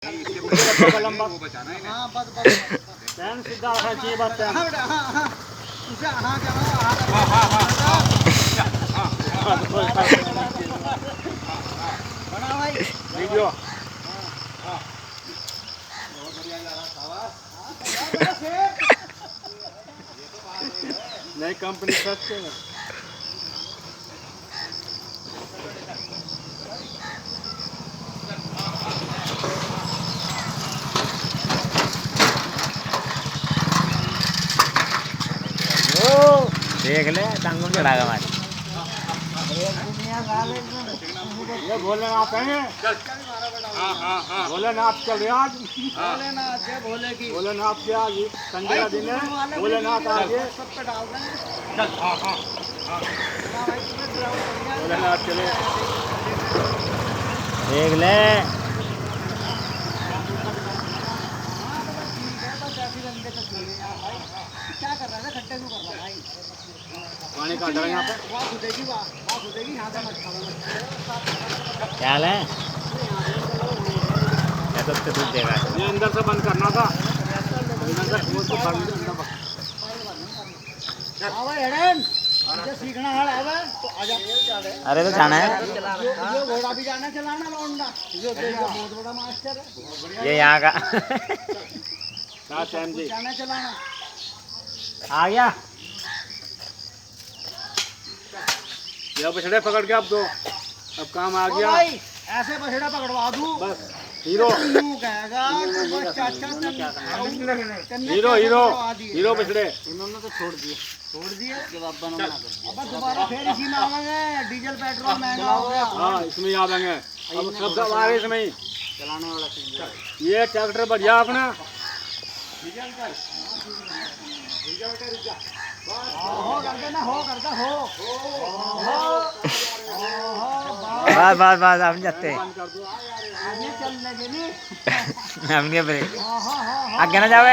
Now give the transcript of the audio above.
लंबा वो बचाना है। हां बस टैन सीधा रखना चाहिए बस टैन। हां हां उसे हां जाओ हां हां बना भाई वीडियो। हां बहुत बढ़िया जा रहा शाबाश। हां शेर ये तो बात है नई कंपनी सच है। देख ले टांगों चढ़ागा हमारे। ये भोलेनाथ हैं। हाँ हाँ हाँ भोलेनाथ चल रहे आज। भोलेनाथ है भोले की भोलेनाथ के आज संडे का दिन है। भोलेनाथ आज सब पे डाल देंगे। चल हाँ हाँ हाँ भोलेनाथ चले देख ले क्या कर रहा है खट्टे क्यों कर रहा भाई। पानी का डर यहाँ पे वहाँ खुदेगी यहाँ से मत खाओ। क्या है तो उसके दूध देगा। ये अंदर से बंद करना था अंदर से खोल के बंद मुझे सीखना है तो आजा। अरे तो जाना है ये घोड़ा भी जाना चलाना लौंडा जो बहुत बड़ा मास्टर है ये यहाँ का जी जाना चलाना आ गया। ये बछड़े पकड़ के अब दो अब काम आ गया। ऐसे बछड़ा पकड़वा दूं बस हीरो कहेगा हीरो हीरो हीरो बछड़े इन्होंने तो छोड़ दिए जब अब दोबारा फिर इसी में आवेंगे। डीजल पेट्रोल महंगा हो गया। हाँ इसमें ही आवेंगे अब सब आ रहे इसमें ही चलाने वाला ये ट्रैक्टर बढ़िया अपना डीजल का हो कर देना हो करता हो बस हम जाते हैं चल लगे हम क्या आगे ना जाओ।